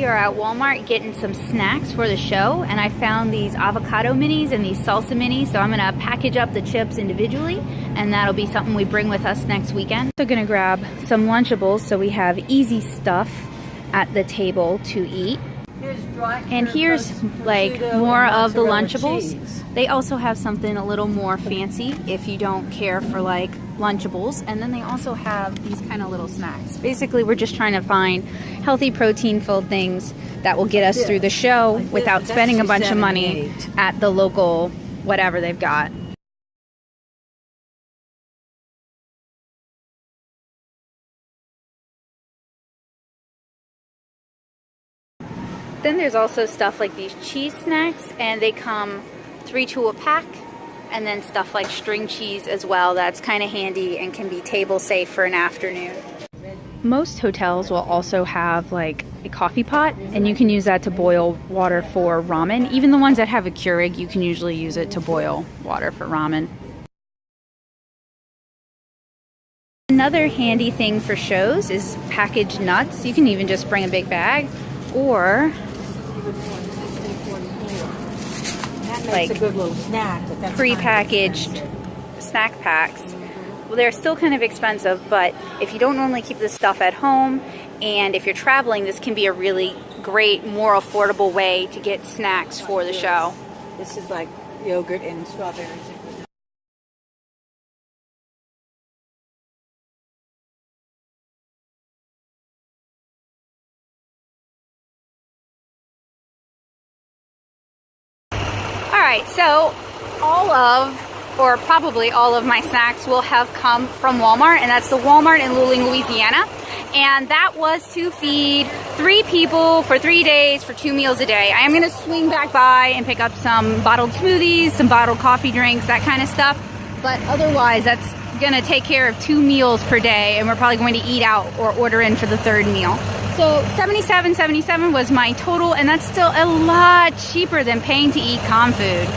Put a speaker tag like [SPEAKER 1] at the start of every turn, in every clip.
[SPEAKER 1] we are at Walmart getting some snacks for the show, and I found these avocado minis and these salsa minis, so I'm gonna package up the chips individually, and that'll be something we bring with us next weekend. So gonna grab some Lunchables so we have easy stuff at the table to eat. And here's like more of the Lunchables. They also have something a little more fancy if you don't care for like Lunchables. And then they also have these kind of little snacks. Basically, we're just trying to find healthy protein-filled things that will get us through the show without spending a bunch of money at the local whatever they've got. Then there's also stuff like these cheese snacks, and they come 3 to a pack, and then stuff like string cheese as well. That's kind of handy and can be table safe for an afternoon. Most hotels will also have like a coffee pot, and you can use that to boil water for ramen. Even the ones that have a Keurig, you can usually use it to boil water for ramen. Another handy thing for shows is packaged nuts. You can even just bring a big bag, or like
[SPEAKER 2] a good little snack,
[SPEAKER 1] pre-packaged snack packs. Well, they're still kind of expensive, but if you don't normally keep this stuff at home, and if you're traveling, this can be a really great, more affordable way to get snacks for the show.
[SPEAKER 2] This is like yogurt and strawberries.
[SPEAKER 1] Alright, so probably all of my snacks will have come from Walmart, and that's the Walmart in Luling, Louisiana. And that was to feed 3 people for 3 days for 2 meals a day. I am going to swing back by and pick up some bottled smoothies, some bottled coffee drinks, that kind of stuff. But otherwise, that's going to take care of 2 meals per day, and we're probably going to eat out or order in for the 3rd meal. So $77.77 was my total, and that's still a lot cheaper than paying to eat com food.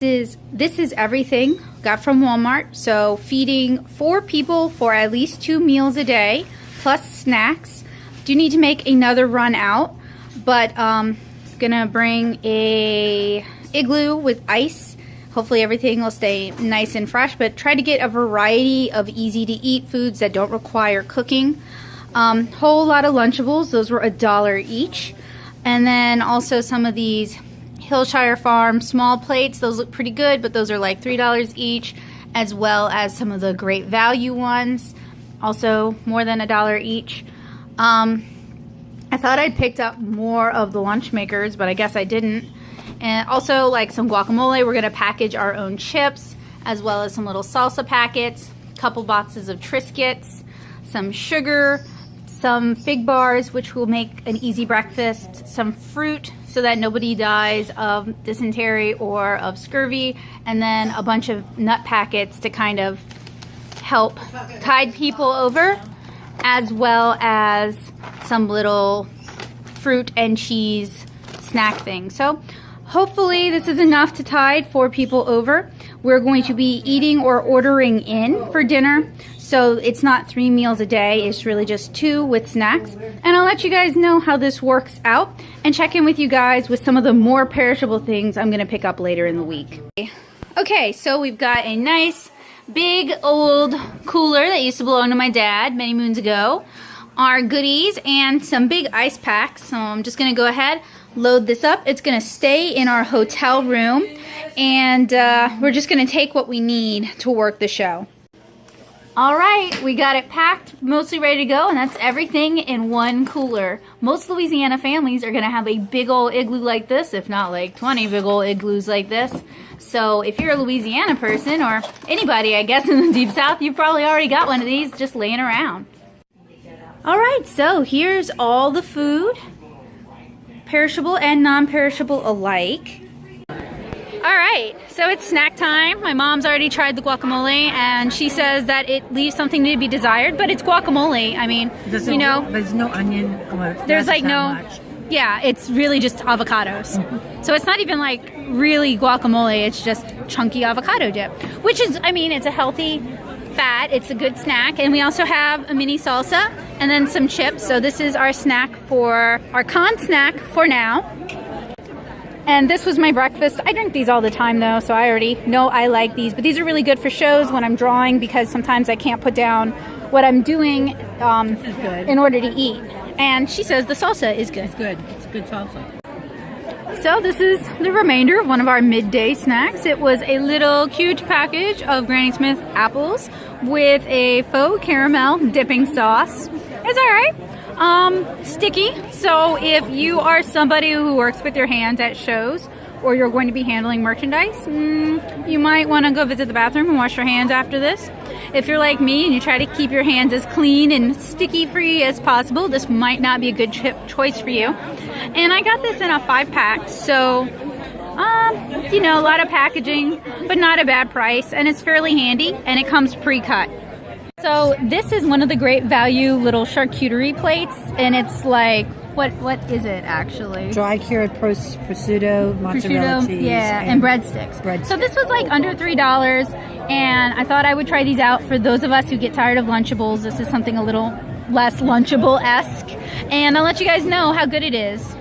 [SPEAKER 1] This is everything got from Walmart. So feeding 4 people for at least 2 meals a day, plus snacks. Do need to make another run out, but gonna bring a igloo with ice. Hopefully everything will stay nice and fresh, but try to get a variety of easy to eat foods that don't require cooking. Whole lot of Lunchables, those were $1 each. And then also some of these Hillshire Farm small plates, those look pretty good, but those are like $3 each, as well as some of the great value ones, also more than $1 each. I thought I'd picked up more of the Lunchmakers, but I guess I didn't. And also like some guacamole. We're going to package our own chips, as well as some little salsa packets, a couple boxes of Triscuits, some sugar, some fig bars, which will make an easy breakfast, some fruit so that nobody dies of dysentery or of scurvy, and then a bunch of nut packets to kind of help tide people over, as well as some little fruit and cheese snack things. So hopefully this is enough to tide 4 people over. We're going to be eating or ordering in for dinner, so it's not 3 meals a day, it's really just 2 with snacks. And I'll let you guys know how this works out, and check in with you guys with some of the more perishable things I'm gonna pick up later in the week. Okay, so we've got a nice big old cooler that used to belong to my dad many moons ago, our goodies, and some big ice packs. So I'm just gonna go ahead, load this up. It's gonna stay in our hotel room, and we're just gonna take what we need to work the show. All right, we got it packed, mostly ready to go, and that's everything in one cooler. Most Louisiana families are gonna have a big old igloo like this, if not like 20 big old igloos like this. So if you're a Louisiana person, or anybody I guess in the Deep South, you've probably already got one of these just laying around. All right, so here's all the food, perishable and non-perishable alike. All right, so it's snack time. My mom's already tried the guacamole, and she says that it leaves something to be desired, but it's guacamole. I mean, you know,
[SPEAKER 2] there's no onion.
[SPEAKER 1] There's like no, yeah, it's really just avocados. So it's not even like really guacamole. It's just chunky avocado dip, which is, I mean, it's a healthy fat. It's a good snack. And we also have a mini salsa and then some chips. So this is our snack for our con snack for now. And this was my breakfast. I drink these all the time though, so I already know I like these. But these are really good for shows when I'm drawing, because sometimes I can't put down what I'm doing in order to eat. And she says the salsa is good.
[SPEAKER 2] It's good. It's good salsa.
[SPEAKER 1] So this is the remainder of one of our midday snacks. It was a little cute package of Granny Smith apples with a faux caramel dipping sauce. It's all right. Sticky. So if you are somebody who works with your hands at shows, or you're going to be handling merchandise, you might want to go visit the bathroom and wash your hands after this. If you're like me and you try to keep your hands as clean and sticky free as possible, this might not be a good choice for you. And I got this in a 5-pack, so you know, a lot of packaging, but not a bad price, and it's fairly handy, and it comes pre-cut. So this is one of the great value little charcuterie plates, and it's like, what is it actually?
[SPEAKER 2] Dry cured prosciutto, mozzarella cheese.
[SPEAKER 1] Yeah, and breadsticks. So this was like under $3, and I thought I would try these out for those of us who get tired of Lunchables. This is something a little less Lunchable-esque, and I'll let you guys know how good it is.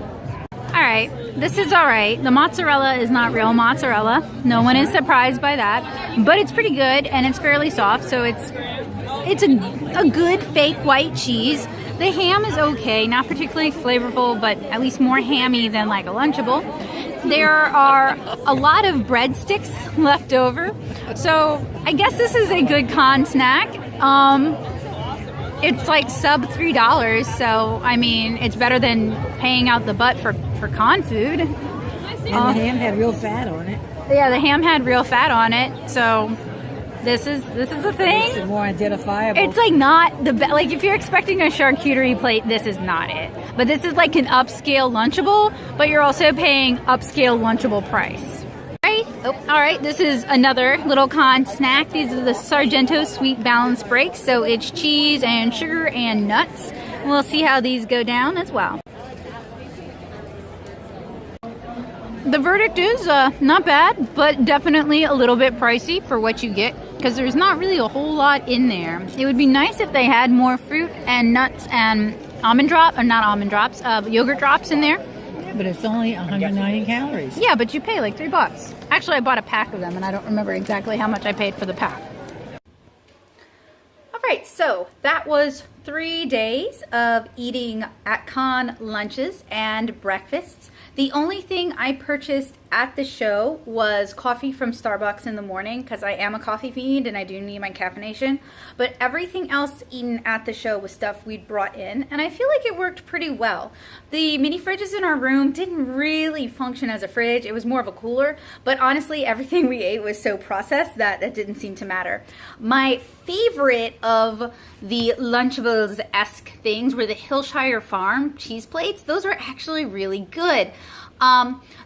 [SPEAKER 1] Alright, this is alright. The mozzarella is not real mozzarella. No one is surprised by that, but it's pretty good, and it's fairly soft, so it's a good fake white cheese. The ham is okay, not particularly flavorful, but at least more hammy than like a Lunchable. There are a lot of breadsticks left over, so I guess this is a good con snack. It's like sub $3, so I mean, it's better than paying out the butt for con food.
[SPEAKER 2] And the ham had real fat on it.
[SPEAKER 1] Yeah, the ham had real fat on it, so this is the thing.
[SPEAKER 2] It's more identifiable.
[SPEAKER 1] It's like not the like if you're expecting a charcuterie plate, this is not it. But this is like an upscale Lunchable, but you're also paying upscale Lunchable price. Right? Oh, all right. This is another little con snack. These are the Sargento Sweet Balance Breaks. So it's cheese and sugar and nuts. We'll see how these go down as well. The verdict is not bad, but definitely a little bit pricey for what you get, because there's not really a whole lot in there. It would be nice if they had more fruit and nuts and yogurt drops in there.
[SPEAKER 2] But it's only 190 calories.
[SPEAKER 1] Yeah, but you pay like $3. Actually, I bought a pack of them, and I don't remember exactly how much I paid for the pack. All right, so that was 3 days of eating at con lunches and breakfasts. The only thing I purchased at the show was coffee from Starbucks in the morning, because I am a coffee fiend and I do need my caffeination. But everything else eaten at the show was stuff we'd brought in, and I feel like it worked pretty well. The mini fridges in our room didn't really function as a fridge. It was more of a cooler, but honestly, everything we ate was so processed that it didn't seem to matter. My favorite of the Lunchables-esque things were the Hillshire Farm cheese plates. Those were actually really good.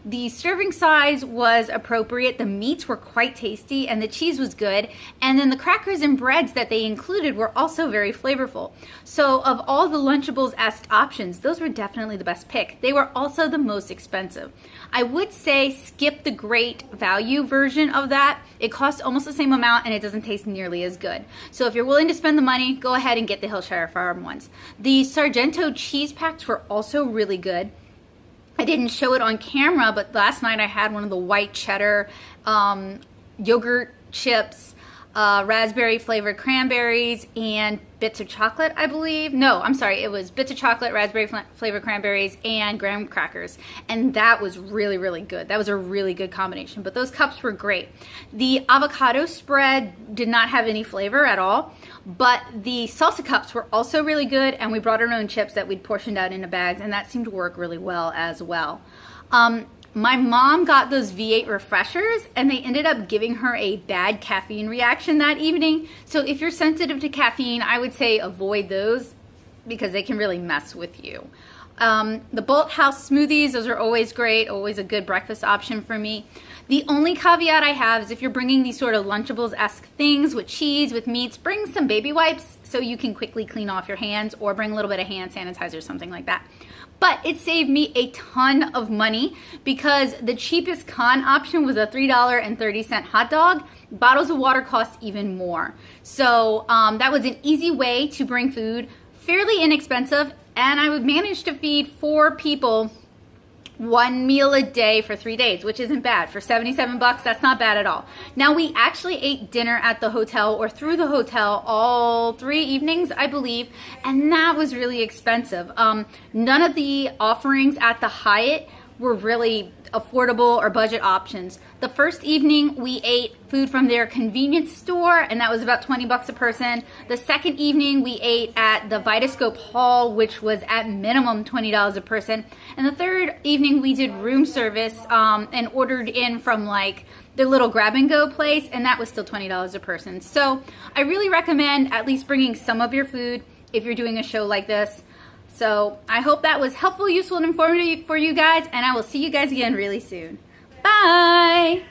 [SPEAKER 1] The serving size was appropriate, the meats were quite tasty, and the cheese was good, and then the crackers and breads that they included were also very flavorful. So of all the Lunchables-esque options, those were definitely the best pick. They were also the most expensive. I would say skip the great value version of that. It costs almost the same amount and it doesn't taste nearly as good. So if you're willing to spend the money, go ahead and get the Hillshire Farm ones. The Sargento cheese packs were also really good. I didn't show it on camera, but last night I had one of the white cheddar yogurt chips, raspberry flavored cranberries, and bits of chocolate, I believe. No, I'm sorry, it was bits of chocolate, raspberry flavored cranberries, and graham crackers. And that was really, really good. That was a really good combination, but those cups were great. The avocado spread did not have any flavor at all, but the salsa cups were also really good, and we brought our own chips that we'd portioned out into bags, and that seemed to work really well as well. My mom got those V8 refreshers, and they ended up giving her a bad caffeine reaction that evening. So if you're sensitive to caffeine, I would say avoid those because they can really mess with you. The Bolt House smoothies, those are always great, always a good breakfast option for me. The only caveat I have is if you're bringing these sort of Lunchables-esque things with cheese, with meats, bring some baby wipes so you can quickly clean off your hands, or bring a little bit of hand sanitizer, something like that. But it saved me a ton of money because the cheapest con option was a $3.30 hot dog. Bottles of water cost even more. So that was an easy way to bring food, fairly inexpensive, and I would manage to feed 4 people 1 meal a day for 3 days, which isn't bad. For 77 bucks, that's not bad at all. Now, we actually ate dinner at the hotel or through the hotel all 3 evenings, I believe, and that was really expensive. None of the offerings at the Hyatt were really affordable or budget options. The first evening we ate food from their convenience store, and that was about 20 bucks a person. The second evening we ate at the Vitascope Hall, which was at minimum $20 a person. And the third evening we did room service and ordered in from like the little grab and go place, and that was still $20 a person. So I really recommend at least bringing some of your food if you're doing a show like this. So I hope that was helpful, useful, and informative for you guys, and I will see you guys again really soon. Bye!